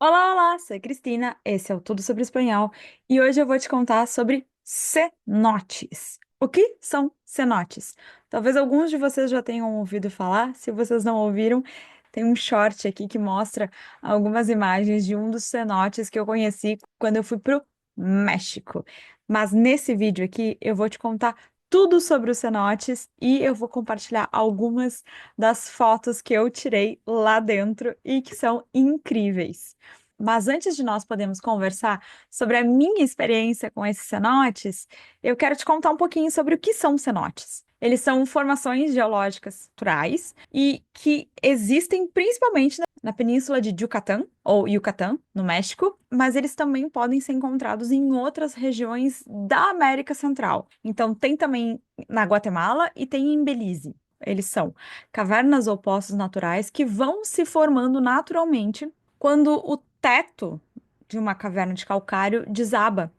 Olá, olá, sou a Cristina, esse é o Tudo Sobre Espanhol e hoje eu vou te contar sobre cenotes. O que são cenotes? Talvez alguns de vocês já tenham ouvido falar, se vocês não ouviram, tem um short aqui que mostra algumas imagens de um dos cenotes que eu conheci quando eu fui para o México. Mas nesse vídeo aqui eu vou te contar tudo sobre os cenotes e eu vou compartilhar algumas das fotos que eu tirei lá dentro e que são incríveis. Mas antes de nós podermos conversar sobre a minha experiência com esses cenotes, eu quero te contar um pouquinho sobre o que são cenotes. Eles são formações geológicas naturais e que existem principalmente na Península de Yucatán, ou Yucatán, no México, mas eles também podem ser encontrados em outras regiões da América Central. Então, tem também na Guatemala e tem em Belize. Eles são cavernas ou poços naturais que vão se formando naturalmente quando o teto de uma caverna de calcário desaba.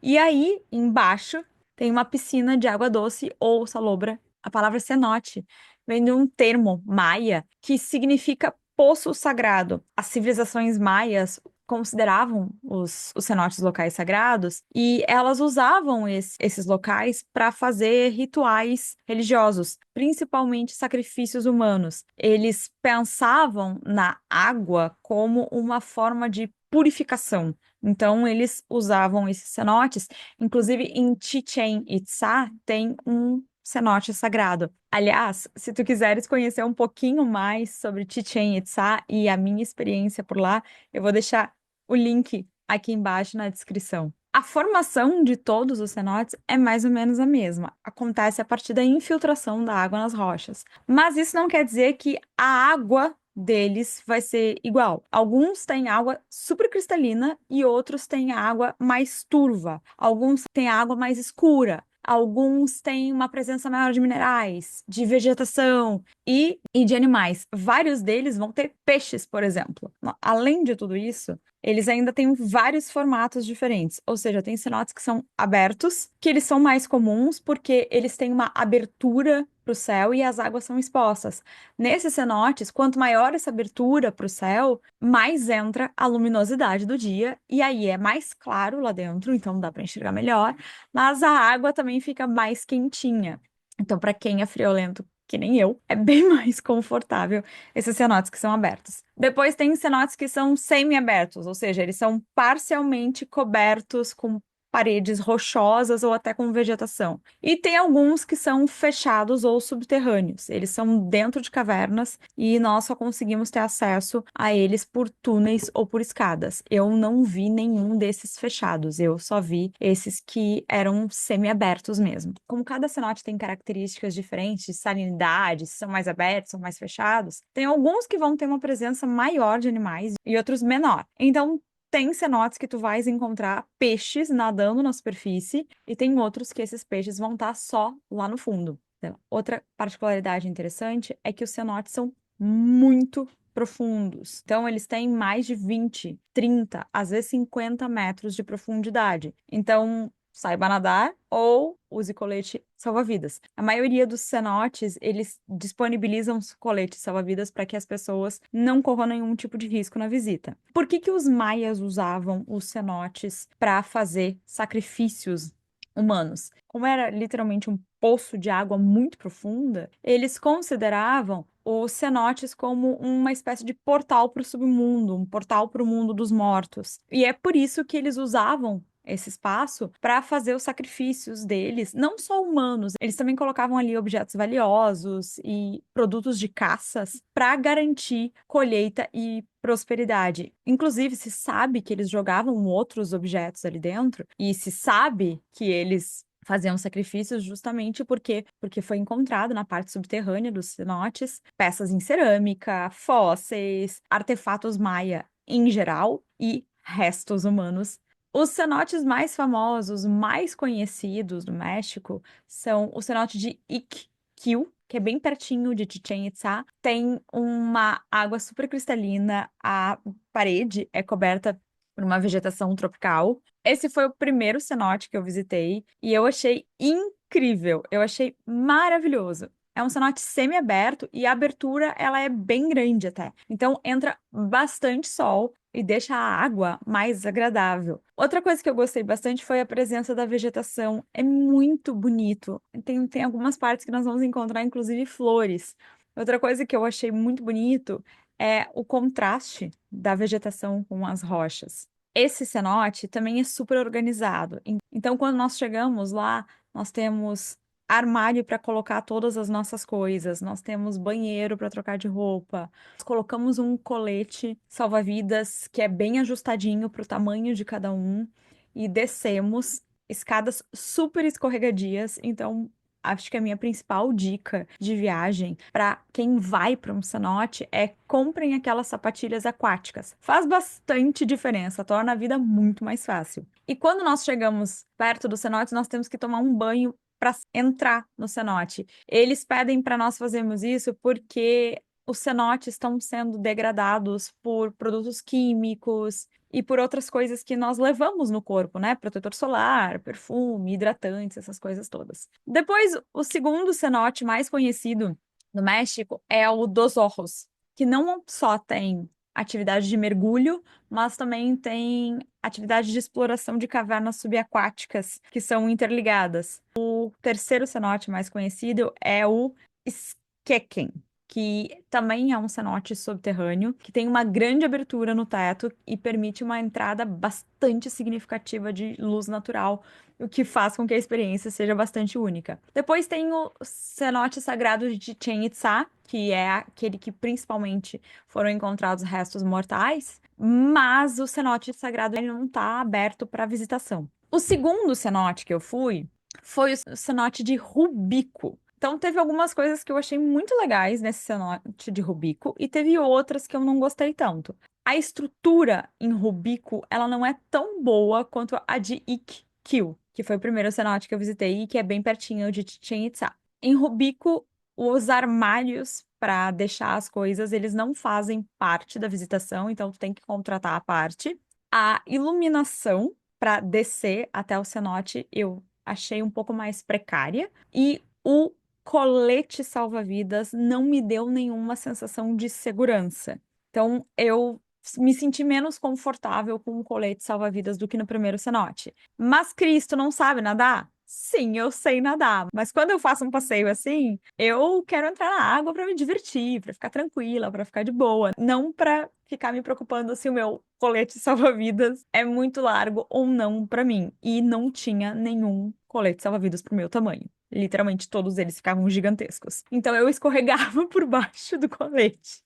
E aí, embaixo, tem uma piscina de água doce ou salobra. A palavra cenote vem de um termo maia que significa poço sagrado. As civilizações maias consideravam os cenotes locais sagrados e elas usavam esses locais para fazer rituais religiosos, principalmente sacrifícios humanos. Eles pensavam na água como uma forma de purificação. Então, eles usavam esses cenotes. Inclusive, em Chichén Itzá tem um cenote sagrado. Aliás, se tu quiseres conhecer um pouquinho mais sobre Chichén Itzá e a minha experiência por lá, eu vou deixar o link aqui embaixo na descrição. A formação de todos os cenotes é mais ou menos a mesma. Acontece a partir da infiltração da água nas rochas. Mas isso não quer dizer que a água deles vai ser igual. Alguns têm água super cristalina e outros têm água mais turva. Alguns têm água mais escura. Alguns têm uma presença maior de minerais, de vegetação e de animais. Vários deles vão ter peixes, por exemplo. Além de tudo isso, eles ainda têm vários formatos diferentes. Ou seja, tem cenotes que são abertos, que eles são mais comuns porque eles têm uma abertura para o céu e as águas são expostas. Nesses cenotes, quanto maior essa abertura para o céu, mais entra a luminosidade do dia, e aí é mais claro lá dentro, então dá para enxergar melhor, mas a água também fica mais quentinha. Então, para quem é friolento, que nem eu, é bem mais confortável esses cenotes que são abertos. Depois tem cenotes que são semi-abertos, ou seja, eles são parcialmente cobertos com paredes rochosas ou até com vegetação. E tem alguns que são fechados ou subterrâneos. Eles são dentro de cavernas e nós só conseguimos ter acesso a eles por túneis ou por escadas. Eu não vi nenhum desses fechados, eu só vi esses que eram semi-abertos mesmo. Como cada cenote tem características diferentes de salinidade, se são mais abertos, são mais fechados, tem alguns que vão ter uma presença maior de animais e outros menor. Então, tem cenotes que tu vais encontrar peixes nadando na superfície e tem outros que esses peixes vão estar só lá no fundo. Então, outra particularidade interessante é que os cenotes são muito profundos. Então, eles têm mais de 20, 30, às vezes 50 metros de profundidade. Então, saiba nadar ou use colete salva-vidas. A maioria dos cenotes, eles disponibilizam os coletes salva-vidas para que as pessoas não corram nenhum tipo de risco na visita. Por que que os maias usavam os cenotes para fazer sacrifícios humanos? Como era literalmente um poço de água muito profunda, eles consideravam os cenotes como uma espécie de portal para o submundo, um portal para o mundo dos mortos. E é por isso que eles usavam esse espaço para fazer os sacrifícios deles, não só humanos, eles também colocavam ali objetos valiosos e produtos de caças para garantir colheita e prosperidade. Inclusive, se sabe que eles jogavam outros objetos ali dentro e se sabe que eles faziam sacrifícios justamente porque foi encontrado na parte subterrânea dos cenotes peças em cerâmica, fósseis, artefatos maia em geral e restos humanos. Os cenotes mais famosos, mais conhecidos do México, são o cenote de Ixquiu, que é bem pertinho de Chichén Itzá. Tem uma água super cristalina, a parede é coberta por uma vegetação tropical. Esse foi o primeiro cenote que eu visitei e eu achei incrível, eu achei maravilhoso. É um cenote semi-aberto e a abertura ela é bem grande até. Então entra bastante sol e deixa a água mais agradável. Outra coisa que eu gostei bastante foi a presença da vegetação. É muito bonito. Tem algumas partes que nós vamos encontrar, inclusive, flores. Outra coisa que eu achei muito bonito é o contraste da vegetação com as rochas. Esse cenote também é super organizado. Então, quando nós chegamos lá, nós temos armário para colocar todas as nossas coisas, nós temos banheiro para trocar de roupa, nós colocamos um colete salva-vidas que é bem ajustadinho para o tamanho de cada um e descemos escadas super escorregadias. Então, acho que a minha principal dica de viagem para quem vai para um cenote é comprem aquelas sapatilhas aquáticas. Faz bastante diferença, torna a vida muito mais fácil. E quando nós chegamos perto do cenote, nós temos que tomar um banho para entrar no cenote. Eles pedem para nós fazermos isso porque os cenotes estão sendo degradados por produtos químicos e por outras coisas que nós levamos no corpo, né? Protetor solar, perfume, hidratantes, essas coisas todas. Depois, o segundo cenote mais conhecido no México é o Dos Ojos, que não só tem atividade de mergulho, mas também tem atividade de exploração de cavernas subaquáticas que são interligadas. O terceiro cenote mais conhecido é o Squequén, que também é um cenote subterrâneo, que tem uma grande abertura no teto e permite uma entrada bastante significativa de luz natural, o que faz com que a experiência seja bastante única. Depois tem o cenote sagrado de Chichén Itzá, que é aquele que principalmente foram encontrados restos mortais, mas o cenote sagrado ele não está aberto para visitação. O segundo cenote que eu fui foi o cenote de Rubico. Então, teve algumas coisas que eu achei muito legais nesse cenote de Rubico e teve outras que eu não gostei tanto. A estrutura em Rubico, ela não é tão boa quanto a de Ikkyul, que foi o primeiro cenote que eu visitei e que é bem pertinho de Chichén Itzá. Em Rubico, os armários para deixar as coisas, eles não fazem parte da visitação, então tu tem que contratar a parte. A iluminação para descer até o cenote eu achei um pouco mais precária e o colete salva-vidas não me deu nenhuma sensação de segurança. Então, eu me senti menos confortável com o colete salva-vidas do que no primeiro cenote. Mas Cristo não sabe nadar? Sim, eu sei nadar, mas quando eu faço um passeio assim, eu quero entrar na água para me divertir, para ficar tranquila, para ficar de boa, não para ficar me preocupando se o meu colete salva-vidas é muito largo ou não para mim. E não tinha nenhum colete salva-vidas pro meu tamanho. Literalmente todos eles ficavam gigantescos. Então eu escorregava por baixo do colete.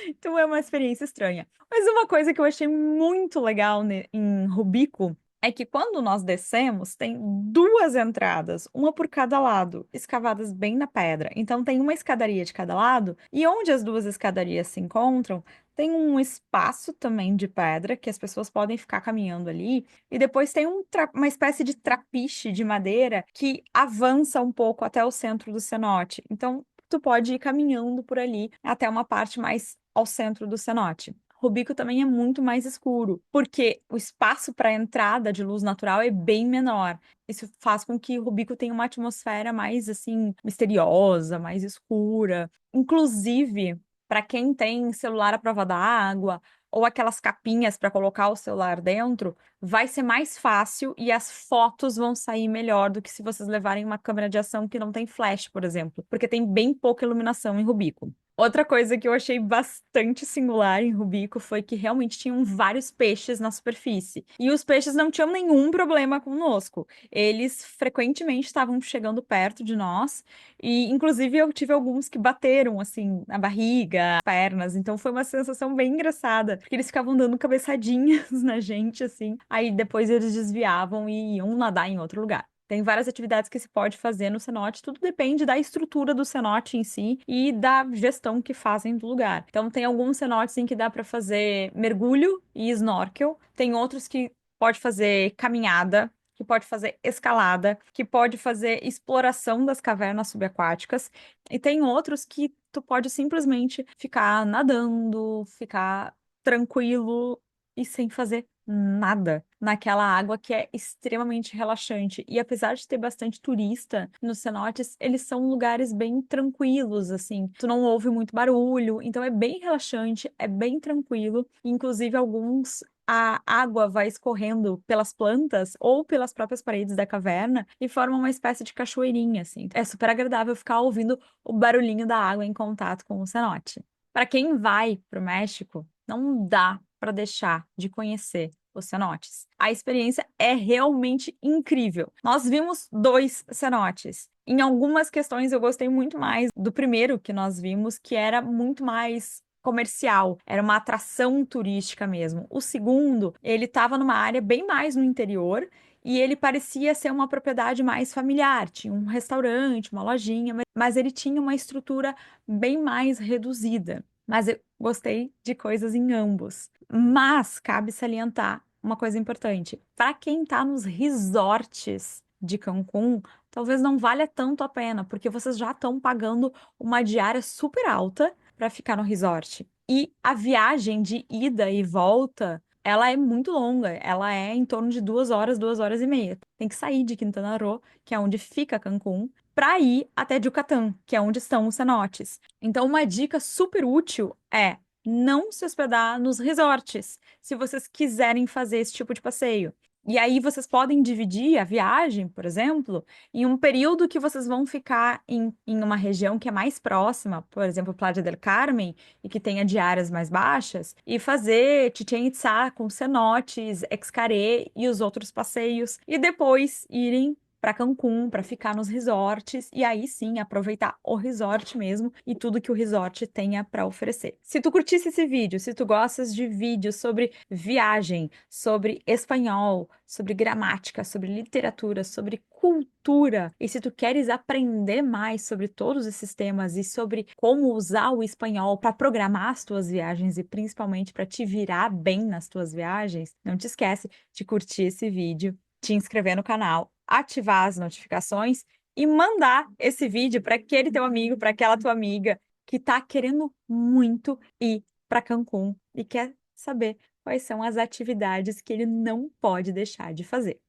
Então é uma experiência estranha. Mas uma coisa que eu achei muito legal em Rubico é que quando nós descemos, tem duas entradas, uma por cada lado, escavadas bem na pedra. Então tem uma escadaria de cada lado, e onde as duas escadarias se encontram, tem um espaço também de pedra que as pessoas podem ficar caminhando ali, e depois tem uma espécie de trapiche de madeira que avança um pouco até o centro do cenote. Então tu pode ir caminhando por ali até uma parte mais ao centro do cenote. Rubico também é muito mais escuro, porque o espaço para entrada de luz natural é bem menor. Isso faz com que Rubico tenha uma atmosfera mais assim misteriosa, mais escura. Inclusive, para quem tem celular à prova d'água ou aquelas capinhas para colocar o celular dentro, vai ser mais fácil e as fotos vão sair melhor do que se vocês levarem uma câmera de ação que não tem flash, por exemplo, porque tem bem pouca iluminação em Rubico. Outra coisa que eu achei bastante singular em Rubico foi que realmente tinham vários peixes na superfície. E os peixes não tinham nenhum problema conosco. Eles frequentemente estavam chegando perto de nós. E, inclusive, eu tive alguns que bateram, assim, na barriga, pernas. Então, foi uma sensação bem engraçada. Porque eles ficavam dando cabeçadinhas na gente, assim. Aí, depois, eles desviavam e iam nadar em outro lugar. Tem várias atividades que se pode fazer no cenote, tudo depende da estrutura do cenote em si e da gestão que fazem do lugar. Então, tem alguns cenotes em que dá para fazer mergulho e snorkel, tem outros que pode fazer caminhada, que pode fazer escalada, que pode fazer exploração das cavernas subaquáticas, e tem outros que tu pode simplesmente ficar nadando, ficar tranquilo e sem fazer nada naquela água que é extremamente relaxante. E apesar de ter bastante turista nos cenotes, eles são lugares bem tranquilos, assim. Tu não ouve muito barulho, então é bem relaxante, é bem tranquilo. Inclusive, alguns a água vai escorrendo pelas plantas ou pelas próprias paredes da caverna e forma uma espécie de cachoeirinha, assim. É super agradável ficar ouvindo o barulhinho da água em contato com o cenote. Para quem vai para o México, não dá para deixar de conhecer os cenotes. A experiência é realmente incrível. Nós vimos dois cenotes. Em algumas questões eu gostei muito mais do primeiro que nós vimos, que era muito mais comercial, era uma atração turística mesmo. O segundo, ele estava numa área bem mais no interior e ele parecia ser uma propriedade mais familiar, tinha um restaurante, uma lojinha, mas ele tinha uma estrutura bem mais reduzida. Mas eu gostei de coisas em ambos. Mas cabe salientar uma coisa importante. Para quem está nos resorts de Cancún, talvez não valha tanto a pena, porque vocês já estão pagando uma diária super alta para ficar no resort. E a viagem de ida e volta, ela é muito longa. Ela é em torno de 2 horas, 2 horas e meia. Tem que sair de Quintana Roo, que é onde fica Cancún, para ir até Yucatán, que é onde estão os cenotes. Então, uma dica super útil é não se hospedar nos resorts, se vocês quiserem fazer esse tipo de passeio. E aí vocês podem dividir a viagem, por exemplo, em um período que vocês vão ficar em uma região que é mais próxima, por exemplo, Playa del Carmen, e que tenha diárias mais baixas, e fazer Chichén Itzá com cenotes, Xcaret e os outros passeios, e depois irem para Cancún, para ficar nos resorts e aí sim aproveitar o resort mesmo e tudo que o resort tenha para oferecer. Se tu curtisse esse vídeo, se tu gostas de vídeos sobre viagem, sobre espanhol, sobre gramática, sobre literatura, sobre cultura, e se tu queres aprender mais sobre todos esses temas e sobre como usar o espanhol para programar as tuas viagens e principalmente para te virar bem nas tuas viagens, não te esquece de curtir esse vídeo, te inscrever no canal, ativar as notificações e mandar esse vídeo para aquele teu amigo, para aquela tua amiga que está querendo muito ir para Cancún e quer saber quais são as atividades que ele não pode deixar de fazer.